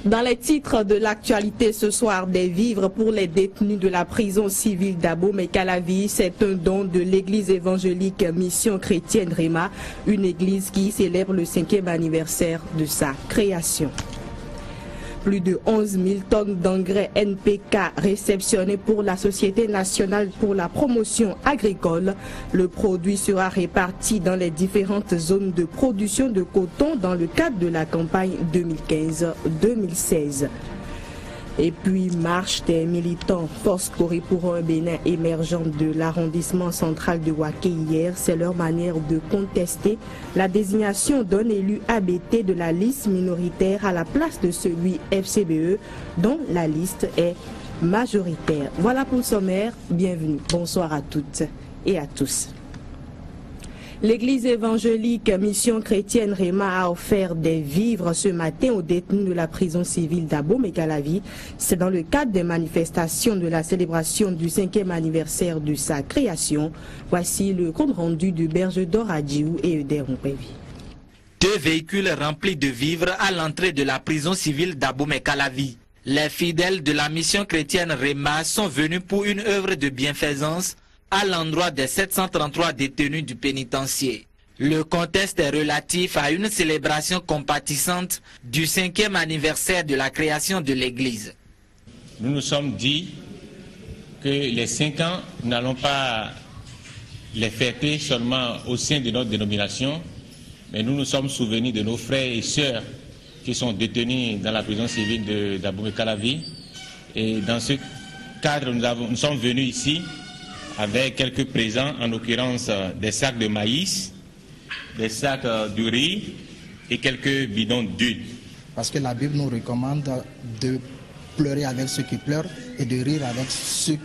Dans les titres de l'actualité ce soir, des vivres pour les détenus de la prison civile d'Abomey-Calavi. C'est un don de l'église évangélique Mission Chrétienne Réma, une église qui célèbre le 5e anniversaire de sa création. Plus de 11 000 tonnes d'engrais NPK réceptionnés pour la Société nationale pour la promotion agricole. Le produit sera réparti dans les différentes zones de production de coton dans le cadre de la campagne 2015-2016. Et puis, marche des militants Force Corée pour un Bénin émergent de l'arrondissement central de Waké hier. C'est leur manière de contester la désignation d'un élu ABT de la liste minoritaire à la place de celui FCBE dont la liste est majoritaire. Voilà pour le sommaire. Bienvenue. Bonsoir à toutes et à tous. L'église évangélique Mission Chrétienne Réma a offert des vivres ce matin aux détenus de la prison civile d'Abomey-Calavi. C'est dans le cadre des manifestations de la célébration du 5e anniversaire de sa création. Voici le compte rendu de Berge d'Oradjiou et Euder Mpévi. 2 véhicules remplis de vivres à l'entrée de la prison civile d'Abomey-Calavi. Les fidèles de la Mission Chrétienne Réma sont venus pour une œuvre de bienfaisance à l'endroit des 733 détenus du pénitencier. Le contexte est relatif à une célébration compatissante du 5e anniversaire de la création de l'église. Nous nous sommes dit que les 5 ans, nous n'allons pas les fêter seulement au sein de notre dénomination, mais nous nous sommes souvenus de nos frères et sœurs qui sont détenus dans la prison civile d'Abomey-Calavi. Et dans ce cadre, nous sommes venus ici avec quelques présents, en l'occurrence des sacs de maïs, des sacs de riz et quelques bidons d'huile. Parce que la Bible nous recommande de pleurer avec ceux qui pleurent et de rire avec ceux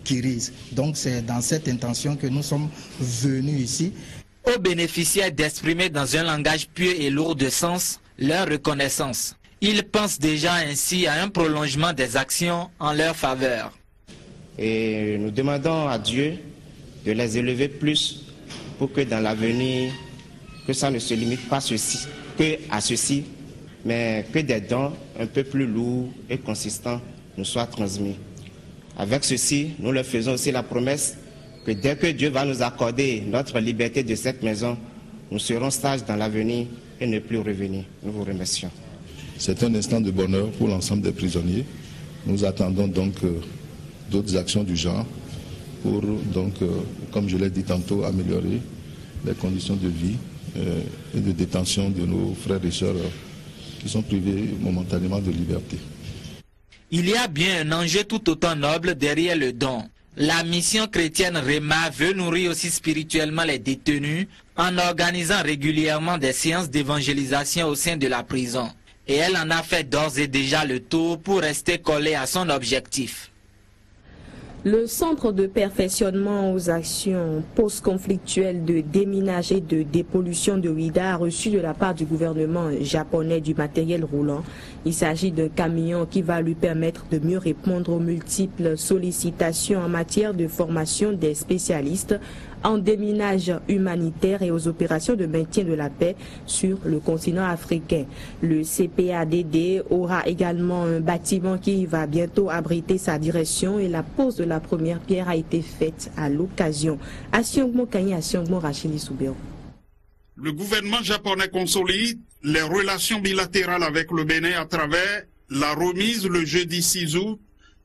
qui rient. Donc c'est dans cette intention que nous sommes venus ici. Aux bénéficiaires d'exprimer dans un langage pieux et lourd de sens leur reconnaissance. Ils pensent déjà ainsi à un prolongement des actions en leur faveur. Et nous demandons à Dieu de les élever plus pour que dans l'avenir, que ça ne se limite pas à ceci, mais que des dons un peu plus lourds et consistants nous soient transmis. Avec ceci, nous leur faisons aussi la promesse que dès que Dieu va nous accorder notre liberté de cette maison, nous serons sages dans l'avenir et ne plus revenir. Nous vous remercions. C'est un instant de bonheur pour l'ensemble des prisonniers. Nous attendons donc d'autres actions du genre pour, donc, comme je l'ai dit tantôt, améliorer les conditions de vie et de détention de nos frères et sœurs qui sont privés momentanément de liberté. Il y a bien un enjeu tout autant noble derrière le don. La Mission Chrétienne Réma veut nourrir aussi spirituellement les détenus en organisant régulièrement des séances d'évangélisation au sein de la prison. Et elle en a fait d'ores et déjà le tour pour rester collée à son objectif. Le Centre de perfectionnement aux actions post-conflictuelles de déminage et de dépollution de Ouida a reçu de la part du gouvernement japonais du matériel roulant. Il s'agit d'un camion qui va lui permettre de mieux répondre aux multiples sollicitations en matière de formation des spécialistes en déminage humanitaire et aux opérations de maintien de la paix sur le continent africain. Le CPADD aura également un bâtiment qui va bientôt abriter sa direction et la pose de la première pierre a été faite à l'occasion. Asiongmo Kanyi, Asiongmo Rachili Soubéo. Le gouvernement japonais consolide les relations bilatérales avec le Bénin à travers la remise le jeudi 6 août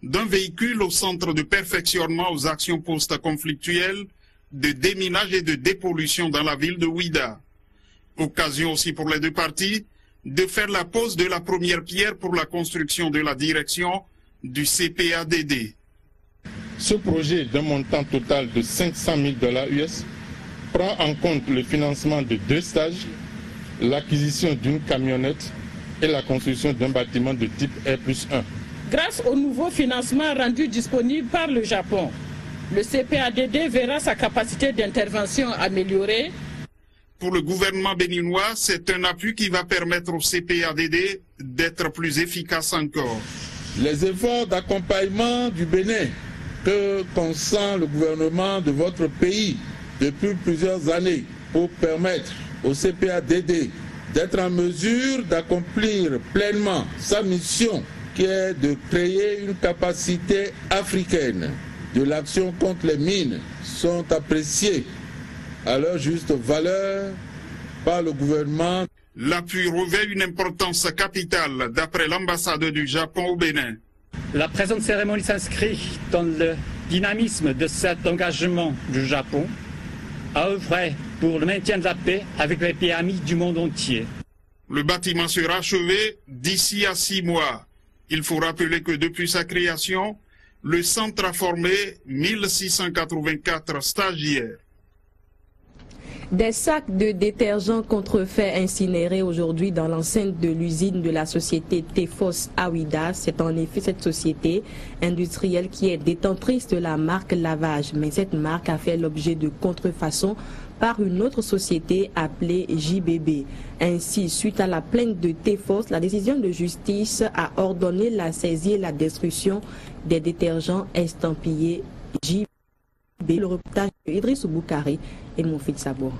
d'un véhicule au centre de perfectionnement aux actions post-conflictuelles de déminage et de dépollution dans la ville de Ouida. Occasion aussi pour les deux parties de faire la pose de la première pierre pour la construction de la direction du CPADD. Ce projet d'un montant total de 500 000 $ US prend en compte le financement de 2 stages, l'acquisition d'une camionnette et la construction d'un bâtiment de type R+1. Grâce au nouveau financement rendu disponible par le Japon, le CPADD verra sa capacité d'intervention améliorée. Pour le gouvernement béninois, c'est un appui qui va permettre au CPADD d'être plus efficace encore. Les efforts d'accompagnement du Bénin que consent le gouvernement de votre pays depuis plusieurs années pour permettre au CPADD d'être en mesure d'accomplir pleinement sa mission qui est de créer une capacité africaine de l'action contre les mines sont appréciés à leur juste valeur par le gouvernement. L'appui revêt une importance capitale d'après l'ambassade du Japon au Bénin. La présente cérémonie s'inscrit dans le dynamisme de cet engagement du Japon à œuvrer pour le maintien de la paix avec les pays amis du monde entier. Le bâtiment sera achevé d'ici à 6 mois. Il faut rappeler que depuis sa création, le centre a formé 1684 stagiaires. Des sacs de détergents contrefaits incinérés aujourd'hui dans l'enceinte de l'usine de la société Tefos Awida. C'est en effet cette société industrielle qui est détentrice de la marque Lavage. Mais cette marque a fait l'objet de contrefaçons par une autre société appelée JBB. Ainsi, suite à la plainte de Tefos, la décision de justice a ordonné la saisie et la destruction des détergents estampillés JBB. Le reportage de Idriss Boukari et Moufid Sabour.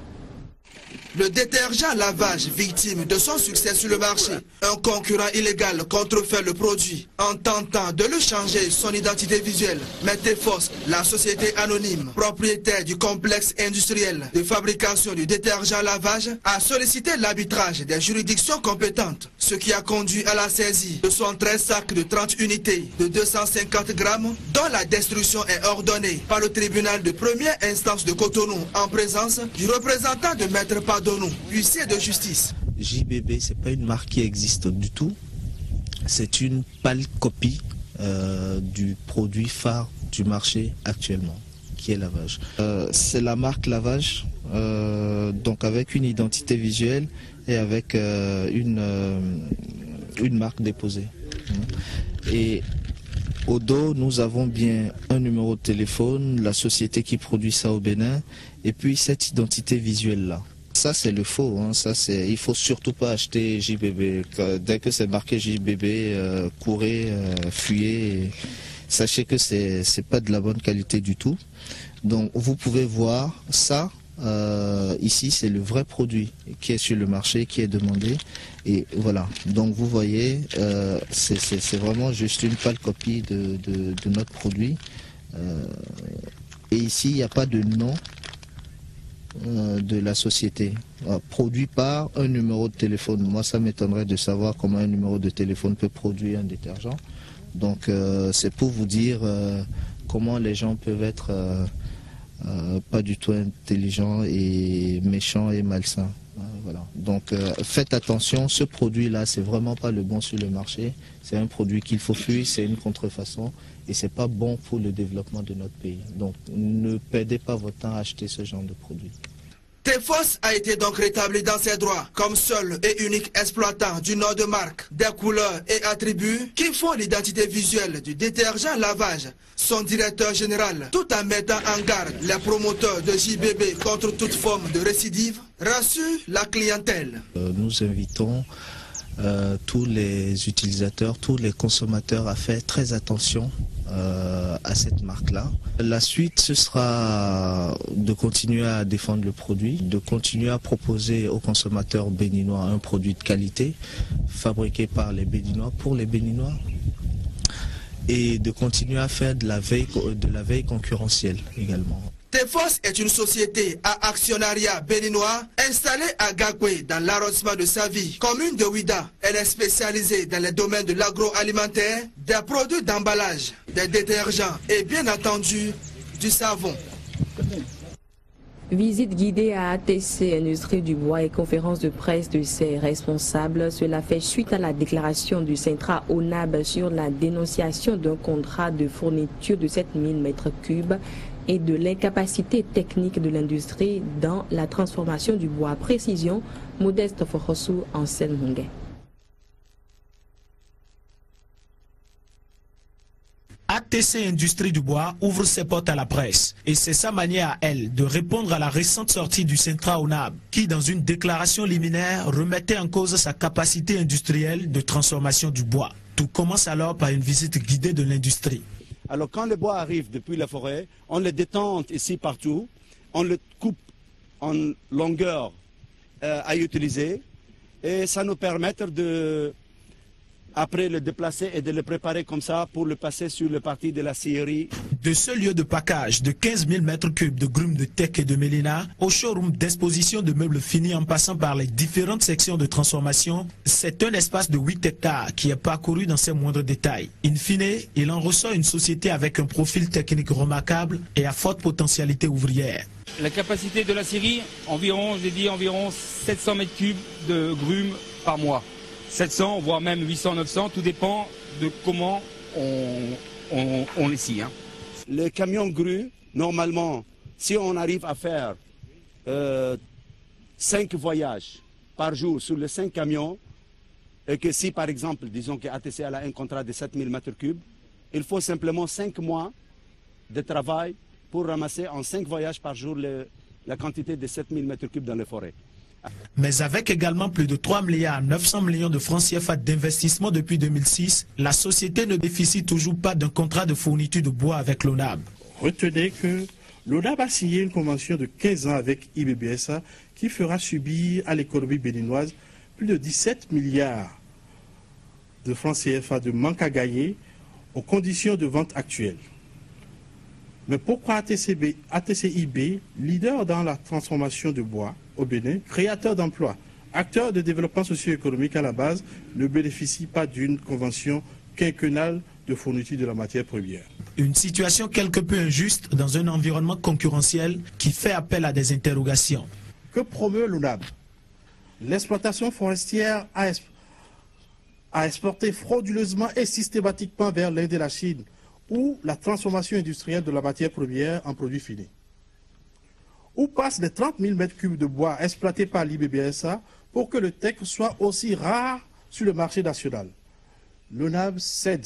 Le détergent Lavage, victime de son succès sur le marché. Un concurrent illégal contrefait le produit en tentant de le changer son identité visuelle. Mais Tefos, la société anonyme, propriétaire du complexe industriel de fabrication du détergent Lavage, a sollicité l'arbitrage des juridictions compétentes, ce qui a conduit à la saisie de 73 sacs de 30 unités de 250 grammes, dont la destruction est ordonnée par le tribunal de première instance de Cotonou en présence du représentant de Maître Padonou, huissier de justice. JBB, ce n'est pas une marque qui existe du tout. C'est une pâle copie du produit phare du marché actuellement, qui est Lavage. C'est la marque Lavage, donc avec une identité visuelle et avec une marque déposée. Et au dos, nous avons bien un numéro de téléphone, la société qui produit ça au Bénin, et puis cette identité visuelle-là. Ça, c'est le faux. Hein. Il ne faut surtout pas acheter JBB. Dès que c'est marqué JBB, courez, fuyez. Sachez que ce n'est pas de la bonne qualité du tout. Donc, vous pouvez voir ça. Ici, c'est le vrai produit qui est sur le marché, qui est demandé. Et voilà. Donc, vous voyez, c'est vraiment juste une pâle copie de notre produit. Et ici, il n'y a pas de nom de la société. Produit par un numéro de téléphone. Moi, ça m'étonnerait de savoir comment un numéro de téléphone peut produire un détergent. Donc, c'est pour vous dire comment les gens peuvent être pas du tout intelligents et méchants et malsains. Voilà. Donc, faites attention, ce produit-là, c'est vraiment pas le bon sur le marché. C'est un produit qu'il faut fuir, c'est une contrefaçon et c'est pas bon pour le développement de notre pays. Donc, ne perdez pas votre temps à acheter ce genre de produit. Tefos a été donc rétabli dans ses droits comme seul et unique exploitant du nom de marque, des couleurs et attributs qui font l'identité visuelle du détergent Lavage. Son directeur général, tout en mettant en garde les promoteurs de JBB contre toute forme de récidive, rassure la clientèle. Nous invitons tous les utilisateurs, tous les consommateurs à faire très attention à cette marque-là. La suite, ce sera de continuer à défendre le produit, de continuer à proposer aux consommateurs béninois un produit de qualité, fabriqué par les Béninois, pour les Béninois, et de continuer à faire de la veille concurrentielle également. Tefos est une société à actionnariat béninois installée à Gagwe dans l'arrondissement de Savi, commune de Ouida. Elle est spécialisée dans les domaines de l'agroalimentaire, des produits d'emballage, des détergents et bien entendu du savon. Visite guidée à ATC Industrie du Bois et conférence de presse de ses responsables. Cela fait suite à la déclaration du Centra ONAB sur la dénonciation d'un contrat de fourniture de 7000 m3 et de l'incapacité technique de l'industrie dans la transformation du bois. Précision, Modeste Fokhosou en Seine-Mungé. ATC Industrie du Bois ouvre ses portes à la presse et c'est sa manière à elle de répondre à la récente sortie du Centra ONAB qui, dans une déclaration liminaire, remettait en cause sa capacité industrielle de transformation du bois. Tout commence alors par une visite guidée de l'industrie. Alors quand le bois arrive depuis la forêt, on le détente ici partout, on le coupe en longueur à utiliser et ça nous permet de, après le déplacer et de le préparer comme ça pour le passer sur le parti de la scierie. De ce lieu de package de 15 000 m3 de grumes de teck et de mélina au showroom d'exposition de meubles finis en passant par les différentes sections de transformation, c'est un espace de 8 hectares qui est parcouru dans ses moindres détails. In fine, il en ressort une société avec un profil technique remarquable et à forte potentialité ouvrière. La capacité de la scierie, environ 700 m3 de grumes par mois. 700, voire même 800, 900, tout dépend de comment on les scie. Hein. Le camion grue, normalement, si on arrive à faire 5 voyages par jour sur les 5 camions, et que si par exemple, disons que ATC a un contrat de 7000 m3, il faut simplement 5 mois de travail pour ramasser en 5 voyages par jour la quantité de 7000 m3 dans les forêts. Mais avec également plus de 3 milliards 900 millions de francs CFA d'investissement depuis 2006, la société ne bénéficie toujours pas d'un contrat de fourniture de bois avec l'ONAB. Retenez que l'ONAB a signé une convention de 15 ans avec IBBSA qui fera subir à l'économie béninoise plus de 17 milliards de francs CFA de manque à gagner aux conditions de vente actuelles. Mais pourquoi ATCIB, leader dans la transformation de bois au Bénin, créateur d'emplois, acteur de développement socio-économique à la base, ne bénéficie pas d'une convention quinquennale de fourniture de la matière première? Une situation quelque peu injuste dans un environnement concurrentiel qui fait appel à des interrogations. Que promeut l'ONAB? L'exploitation forestière a exporté frauduleusement et systématiquement vers l'Inde et la Chine, ou la transformation industrielle de la matière première en produits finis. Où passent les 30 000 m3 de bois exploités par l'IBBSA pour que le teck soit aussi rare sur le marché national? L'ONAB cède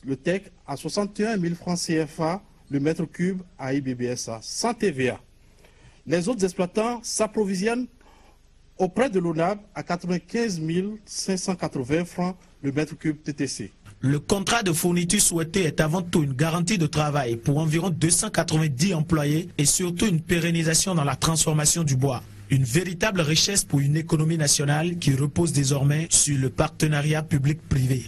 le teck à 61 000 francs CFA le mètre cube à IBBSA, sans TVA. Les autres exploitants s'approvisionnent auprès de l'ONAB à 95 580 francs le mètre cube TTC. Le contrat de fourniture souhaité est avant tout une garantie de travail pour environ 290 employés et surtout une pérennisation dans la transformation du bois. Une véritable richesse pour une économie nationale qui repose désormais sur le partenariat public-privé.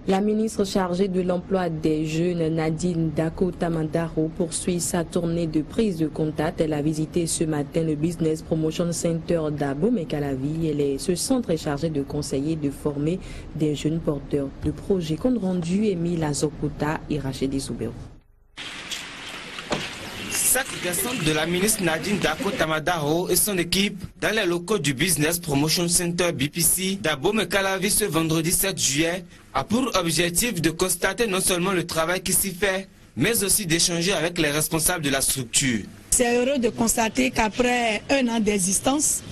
La ministre chargée de l'emploi des jeunes, Nadine Dako-Tamandaro, poursuit sa tournée de prise de contact. Elle a visité ce matin le Business Promotion Center d'Abomey-Calavi. Ce centre est chargé de conseiller et de former des jeunes porteurs de projets. Compte rendu, Émile Azokota et Rachid Soubero. Cette descente de la ministre Nadine Dako-Tamandaro et son équipe dans les locaux du Business Promotion Center BPC d'Abomey-Calavi ce vendredi 7 juillet a pour objectif de constater non seulement le travail qui s'y fait, mais aussi d'échanger avec les responsables de la structure. C'est heureux de constater qu'après un an d'existence,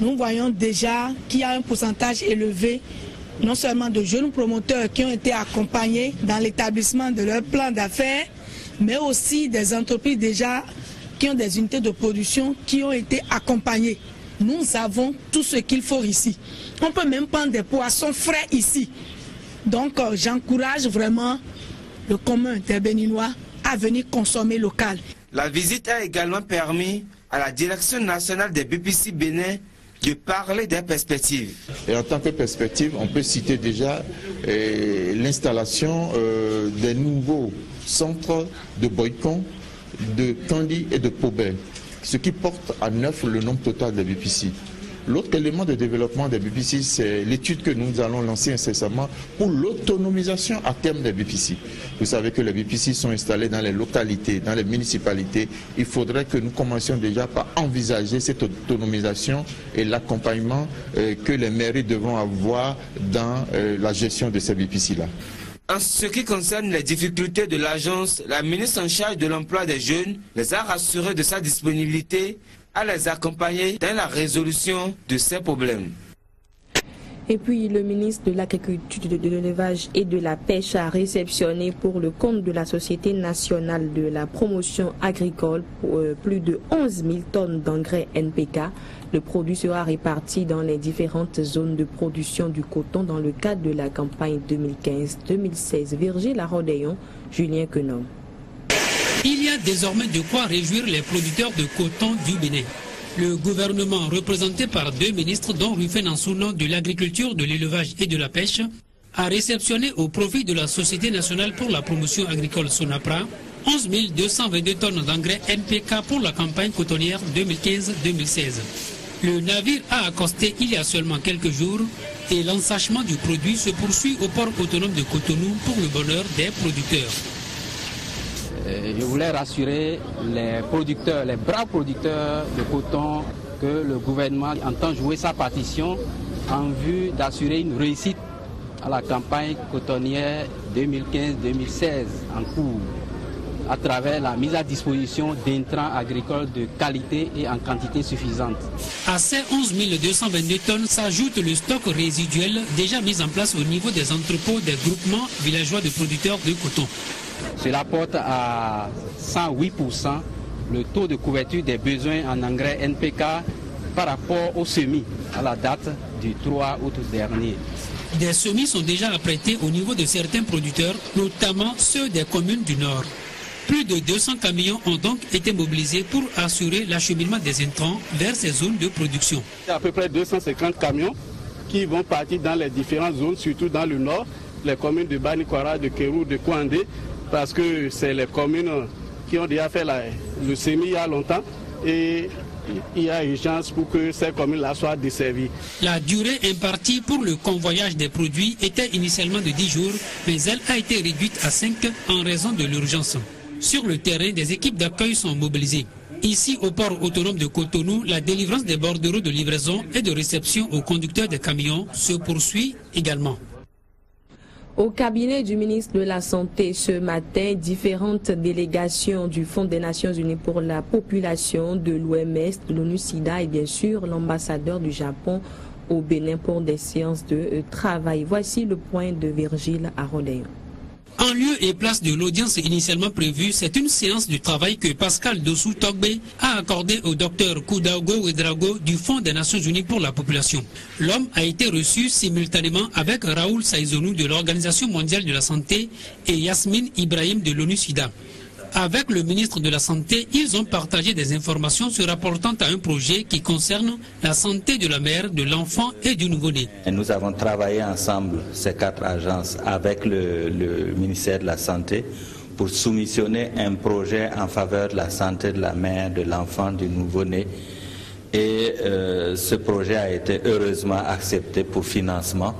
nous voyons déjà qu'il y a un pourcentage élevé non seulement de jeunes promoteurs qui ont été accompagnés dans l'établissement de leur plan d'affaires, mais aussi des entreprises déjà qui ont des unités de production qui ont été accompagnées. Nous avons tout ce qu'il faut ici. On peut même prendre des poissons frais ici. Donc j'encourage vraiment le commun des Béninois à venir consommer local. La visite a également permis à la direction nationale des BPC Bénin de parler des perspectives. Et en tant que perspective, on peut citer déjà l'installation des nouveaux centres de Boycon, de Kandi et de Pobet, ce qui porte à 9 le nombre total des BPC. L'autre élément de développement des BPC, c'est l'étude que nous allons lancer incessamment pour l'autonomisation à terme des BPC. Vous savez que les BPC sont installés dans les localités, dans les municipalités. Il faudrait que nous commencions déjà par envisager cette autonomisation et l'accompagnement que les mairies devront avoir dans la gestion de ces BPC-là. En ce qui concerne les difficultés de l'agence, la ministre en charge de l'emploi des jeunes les a rassurés de sa disponibilité à les accompagner dans la résolution de ces problèmes. Et puis le ministre de l'Agriculture, de l'Élevage et de la Pêche a réceptionné pour le compte de la Société nationale de la promotion agricole plus de 11 000 tonnes d'engrais NPK. Le produit sera réparti dans les différentes zones de production du coton dans le cadre de la campagne 2015-2016. Virgile Larodéon, Julien Quenom. Il y a désormais de quoi réjouir les producteurs de coton du Bénin. Le gouvernement, représenté par 2 ministres dont Rufin Ansouno de l'agriculture, de l'élevage et de la pêche, a réceptionné au profit de la Société nationale pour la promotion agricole SONAPRA 11 222 tonnes d'engrais NPK pour la campagne cotonnière 2015-2016. Le navire a accosté il y a seulement quelques jours et l'ensachement du produit se poursuit au port autonome de Cotonou pour le bonheur des producteurs. Je voulais rassurer les producteurs, les braves producteurs de coton, que le gouvernement entend jouer sa partition en vue d'assurer une réussite à la campagne cotonnière 2015-2016 en cours, à travers la mise à disposition d'intrants agricoles de qualité et en quantité suffisante. À ces 11 222 tonnes s'ajoute le stock résiduel déjà mis en place au niveau des entrepôts des groupements villageois de producteurs de coton. Cela porte à 108% le taux de couverture des besoins en engrais NPK par rapport aux semis à la date du 3 août dernier. Des semis sont déjà apprêtés au niveau de certains producteurs, notamment ceux des communes du Nord. Plus de 200 camions ont donc été mobilisés pour assurer l'acheminement des intrants vers ces zones de production. Il y a à peu près 250 camions qui vont partir dans les différentes zones, surtout dans le Nord, les communes de Banikwara, de Kérou, de Kouandé, parce que c'est les communes qui ont déjà fait le semis il y a longtemps et il y a urgence pour que ces communes-là soient desservies. La durée impartie pour le convoyage des produits était initialement de 10 jours, mais elle a été réduite à 5 en raison de l'urgence. Sur le terrain, des équipes d'accueil sont mobilisées. Ici, au port autonome de Cotonou, la délivrance des bordereaux de livraison et de réception aux conducteurs des camions se poursuit également. Au cabinet du ministre de la Santé ce matin, différentes délégations du Fonds des Nations Unies pour la population, de l'OMS, de l'ONU-SIDA et bien sûr l'ambassadeur du Japon au Bénin pour des séances de travail. Voici le point de Virgile Aroléon. En lieu et place de l'audience initialement prévue, c'est une séance de travail que Pascal Dossou Togbe a accordée au docteur Koudaogo Ouedraogo du Fonds des Nations Unies pour la population. L'homme a été reçu simultanément avec Raoul Saïzonou de l'Organisation mondiale de la santé et Yasmine Ibrahim de l'ONU-SIDA. Avec le ministre de la Santé, ils ont partagé des informations se rapportant à un projet qui concerne la santé de la mère, de l'enfant et du nouveau-né. Nous avons travaillé ensemble, ces 4 agences, avec le ministère de la Santé pour soumissionner un projet en faveur de la santé de la mère, de l'enfant, du nouveau-né. Et ce projet a été heureusement accepté pour financement,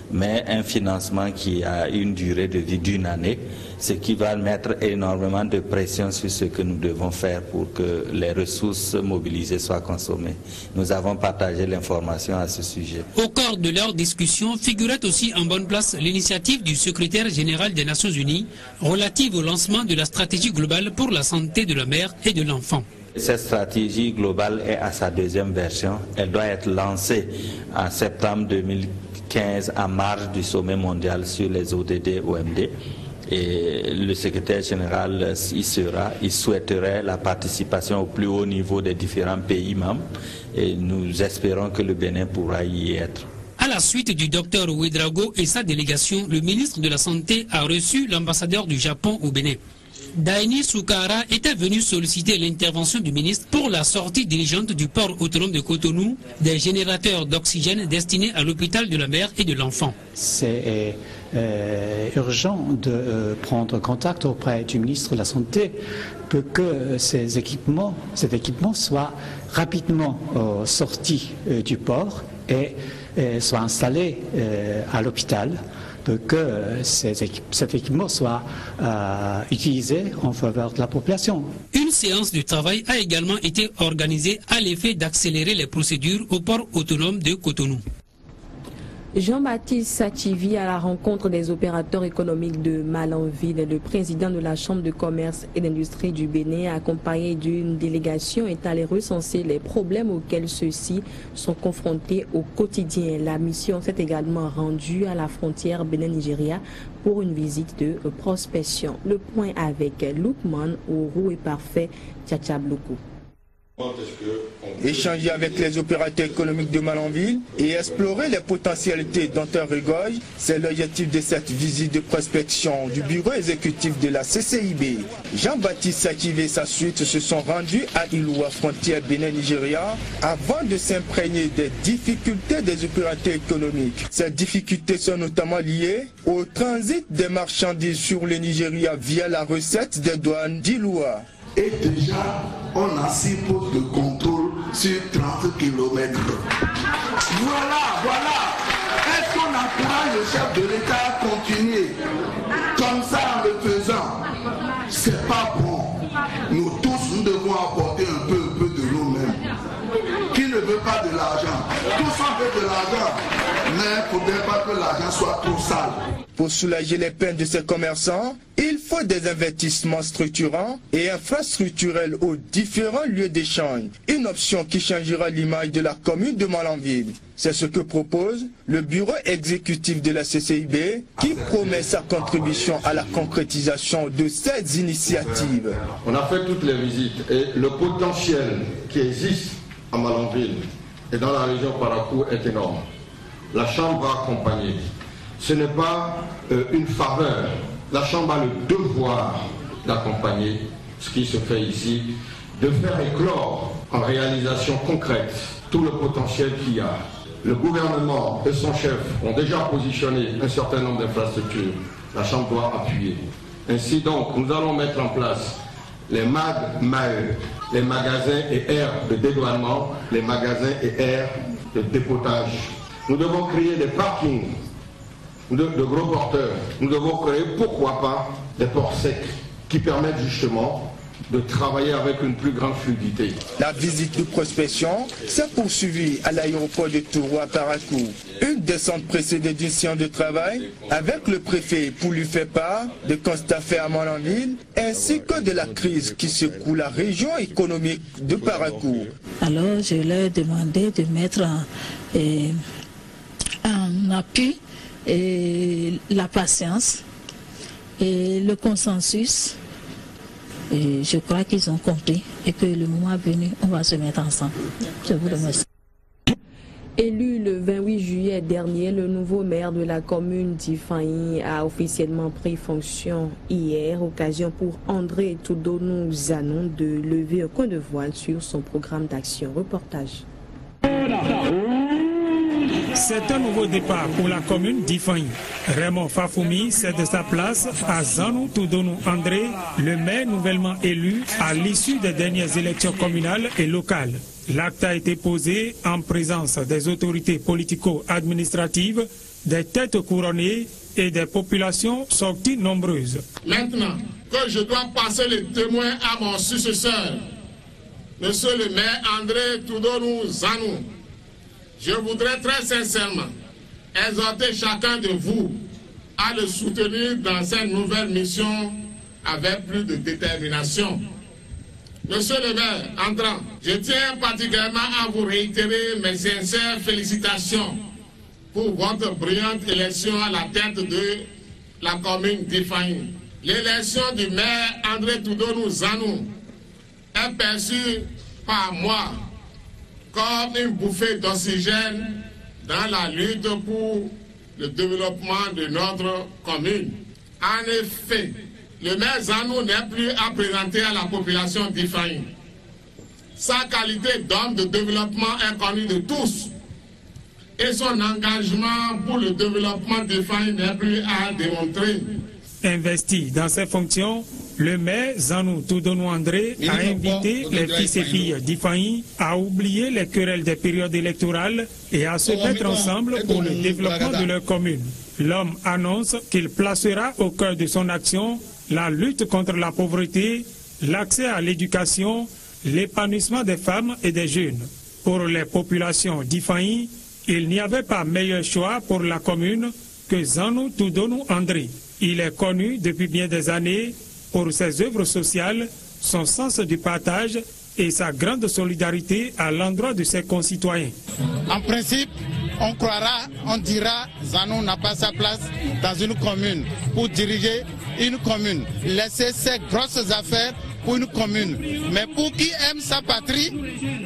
mais un financement qui a une durée de vie d'1 année, ce qui va mettre énormément de pression sur ce que nous devons faire pour que les ressources mobilisées soient consommées. Nous avons partagé l'information à ce sujet. Au cours de leur discussion figurait aussi en bonne place l'initiative du secrétaire général des Nations Unies relative au lancement de la stratégie globale pour la santé de la mère et de l'enfant. Cette stratégie globale est à sa 2e version. Elle doit être lancée en septembre 2015 en marge du sommet mondial sur les ODD-OMD. Et le secrétaire général y sera. Il souhaiterait la participation au plus haut niveau des différents pays membres. Et nous espérons que le Bénin pourra y être. À la suite du docteur Ouedraogo et sa délégation, le ministre de la Santé a reçu l'ambassadeur du Japon au Bénin. Daini Soukara était venu solliciter l'intervention du ministre pour la sortie diligente du port autonome de Cotonou des générateurs d'oxygène destinés à l'hôpital de la mère et de l'enfant. C'est urgent de prendre contact auprès du ministre de la Santé pour que cet équipement soit rapidement sorti du port et soit installé à l'hôpital, pour que cet équipement soit utilisé en faveur de la population. Une séance de travail a également été organisée à l'effet d'accélérer les procédures au port autonome de Cotonou. Jean-Baptiste Sachivi à la rencontre des opérateurs économiques de Malanville. Le président de la Chambre de commerce et d'industrie du Bénin, accompagné d'une délégation, est allé recenser les problèmes auxquels ceux-ci sont confrontés au quotidien. La mission s'est également rendue à la frontière Bénin-Nigeria pour une visite de prospection. Le point avec Loukman au roux et parfait Tchatchabloko. Échanger avec les opérateurs économiques de Malanville et explorer les potentialités dont elles regorgent, c'est l'objectif de cette visite de prospection du bureau exécutif de la CCIB. Jean-Baptiste Sakivé et sa suite se sont rendus à Iloua, frontière Bénin-Nigeria, avant de s'imprégner des difficultés des opérateurs économiques. Ces difficultés sont notamment liées au transit des marchandises sur le Nigeria via la recette des douanes d'Iloua. Et déjà, on a 6 postes de contrôle sur 30 km. Voilà. Est-ce qu'on encourage le chef de l'État à continuer comme ça en le faisant? C'est pas bon. Nous tous, nous devons apporter un peu de nous-mêmes. Qui ne veut pas de l'argent? Tous on veut de l'argent. Mais il ne faudrait pas que l'argent soit trop sale. Pour soulager les peines de ces commerçants, il faut des investissements structurants et infrastructurels aux différents lieux d'échange. Une option qui changera l'image de la commune de Malanville. C'est ce que propose le bureau exécutif de la CCIB qui promet sa contribution à la concrétisation de ces initiatives. On a fait toutes les visites et le potentiel qui existe à Malanville et dans la région Parakou est énorme. La Chambre va accompagner. Ce n'est pas une faveur. La Chambre a le devoir d'accompagner ce qui se fait ici, de faire éclore en réalisation concrète tout le potentiel qu'il y a. Le gouvernement et son chef ont déjà positionné un certain nombre d'infrastructures. La Chambre doit appuyer. Ainsi donc, nous allons mettre en place les MAE, les magasins et aires de dédouanement, les magasins et aires de dépotage. Nous devons créer des parkings de gros porteurs. Nous devons créer, pourquoi pas, des ports secs qui permettent justement de travailler avec une plus grande fluidité. La visite de prospection s'est poursuivie à l'aéroport de Touro à Parakou. Une descente précédée d'une séance de travail avec le préfet pour lui faire part de constats faits à Malanville ainsi que de la crise qui secoue la région économique de Parakou. Alors je leur ai demandé de mettre en appui la patience et le consensus. Et je crois qu'ils ont compris et que le moment venu, on va se mettre ensemble. Je vous remercie. Élu le 28 juillet dernier, le nouveau maire de la commune d'Ifaï a officiellement pris fonction hier, occasion pour André Toudonou Zanon de lever un coin de voile sur son programme d'action. Reportage. C'est un nouveau départ pour la commune d'Ifaï. Raymond Fafoumi cède sa place à Zanou Toudonou André, le maire nouvellement élu à l'issue des dernières élections communales et locales. L'acte a été posé en présence des autorités politico-administratives, des têtes couronnées et des populations sorties nombreuses. Maintenant que je dois passer le témoin à mon successeur, monsieur le maire André Toudonou Zanou, je voudrais très sincèrement exhorter chacun de vous à le soutenir dans cette nouvelle mission avec plus de détermination. Monsieur le maire entrant, je tiens particulièrement à vous réitérer mes sincères félicitations pour votre brillante élection à la tête de la commune d'Ifaï. L'élection du maire André Toudonou Zanou est perçue par moi comme une bouffée d'oxygène dans la lutte pour le développement de notre commune. En effet, le maire Zanou n'est plus à présenter à la population d'Ifaï. Sa qualité d'homme de développement est connue de tous et son engagement pour le développement d'Ifaï n'est plus à démontrer. Investi dans ses fonctions, le maire Zanou Toudonou André a invité les fils et filles d'Ifaï à oublier les querelles des périodes électorales et à se mettre ensemble pour le développement de leur commune. L'homme annonce qu'il placera au cœur de son action la lutte contre la pauvreté, l'accès à l'éducation, l'épanouissement des femmes et des jeunes. Pour les populations d'Ifaï, il n'y avait pas meilleur choix pour la commune que Zanou Toudonou André. Il est connu depuis bien des années pour ses œuvres sociales, son sens du partage et sa grande solidarité à l'endroit de ses concitoyens. En principe, on croira, on dira, Zanou n'a pas sa place dans une commune pour diriger une commune. Laisser ses grosses affaires pour une commune. Mais pour qui aime sa patrie,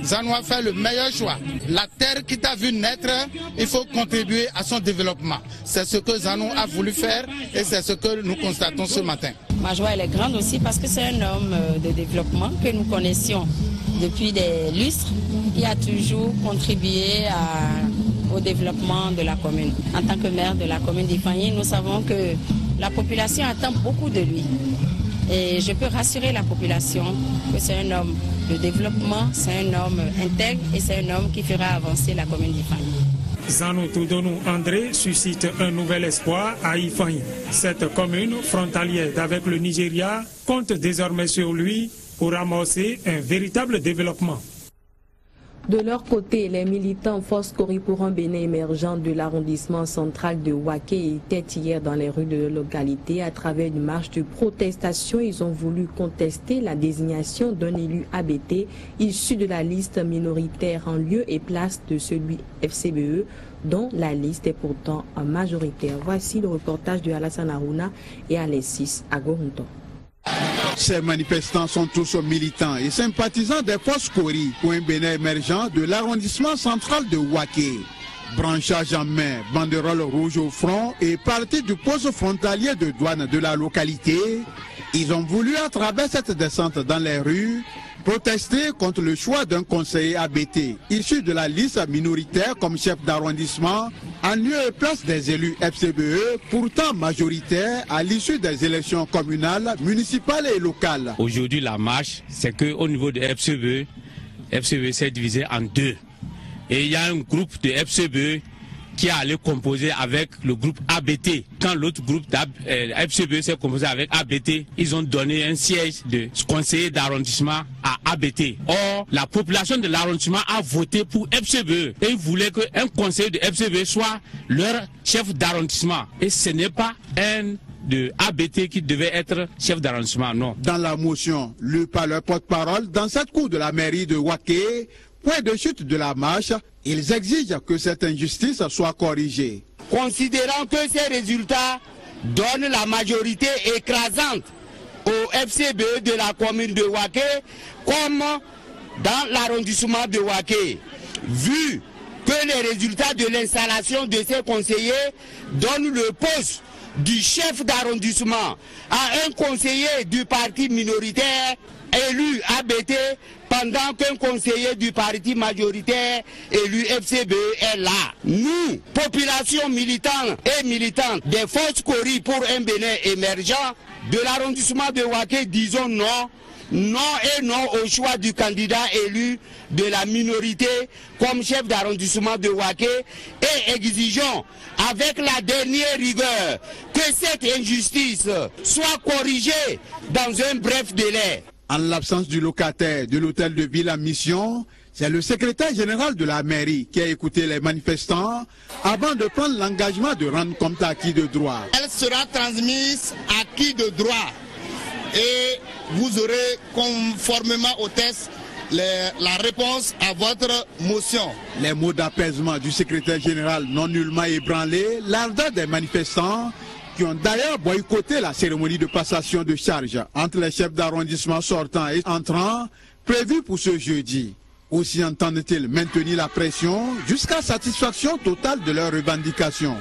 Zanou a fait le meilleur choix. La terre qui t'a vu naître, il faut contribuer à son développement. C'est ce que Zanou a voulu faire et c'est ce que nous constatons ce matin. Ma joie elle est grande aussi parce que c'est un homme de développement que nous connaissions depuis des lustres qui a toujours contribué au développement de la commune. En tant que maire de la commune d'Ifani, nous savons que la population attend beaucoup de lui. Et je peux rassurer la population que c'est un homme de développement, c'est un homme intègre et c'est un homme qui fera avancer la commune d'Ifani. Zanou Toudonou André suscite un nouvel espoir à Ifani. Cette commune frontalière avec le Nigeria compte désormais sur lui pour amorcer un véritable développement. De leur côté, les militants Force Cori pour un Bénin émergent de l'arrondissement central de Waké étaient hier dans les rues de la localité à travers une marche de protestation. Ils ont voulu contester la désignation d'un élu ABT issu de la liste minoritaire en lieu et place de celui FCBE dont la liste est pourtant majoritaire. Voici le reportage de Alassane Harouna et Alexis Agoronto. Ces manifestants sont tous militants et sympathisants des Forces Cori pour un Bénin émergent de l'arrondissement central de Waké. Branchage en main, banderole rouge au front et partie du poste frontalier de douane de la localité, ils ont voulu à travers cette descente dans les rues protester contre le choix d'un conseiller ABT issu de la liste minoritaire comme chef d'arrondissement en lieu et place des élus FCBE pourtant majoritaires à l'issue des élections communales, municipales et locales. Aujourd'hui la marche, c'est qu'au niveau de FCBE s'est divisé en deux. Et il y a un groupe de FCBE qui a allé composer avec le groupe ABT. Quand l'autre groupe FCBE s'est composé avec ABT, ils ont donné un siège de conseiller d'arrondissement à ABT. Or, la population de l'arrondissement a voté pour FCBE et ils voulaient qu'un conseiller de FCBE soit leur chef d'arrondissement. Et ce n'est pas un de ABT qui devait être chef d'arrondissement, non. Dans la motion lue par leur porte-parole dans cette cour de la mairie de Waké, point de chute de la marche, ils exigent que cette injustice soit corrigée. Considérant que ces résultats donnent la majorité écrasante au FCBE de la commune de Waké, comme dans l'arrondissement de Waké, vu que les résultats de l'installation de ces conseillers donnent le poste du chef d'arrondissement à un conseiller du parti minoritaire élu ABT, pendant qu'un conseiller du parti majoritaire élu FCBE est là. Nous, population militante et militante des Forces Cori pour un Bénin émergent de l'arrondissement de Waké, disons non, non et non au choix du candidat élu de la minorité comme chef d'arrondissement de Waké et exigeons avec la dernière rigueur que cette injustice soit corrigée dans un bref délai. En l'absence du locataire de l'hôtel de ville en mission, c'est le secrétaire général de la mairie qui a écouté les manifestants avant de prendre l'engagement de rendre compte à qui de droit. Elle sera transmise à qui de droit et vous aurez conformément au texte la réponse à votre motion. Les mots d'apaisement du secrétaire général n'ont nullement ébranlé l'ardeur des manifestants qui ont d'ailleurs boycotté la cérémonie de passation de charge entre les chefs d'arrondissement sortants et entrants prévue pour ce jeudi. Aussi entendent-ils maintenir la pression jusqu'à satisfaction totale de leurs revendications.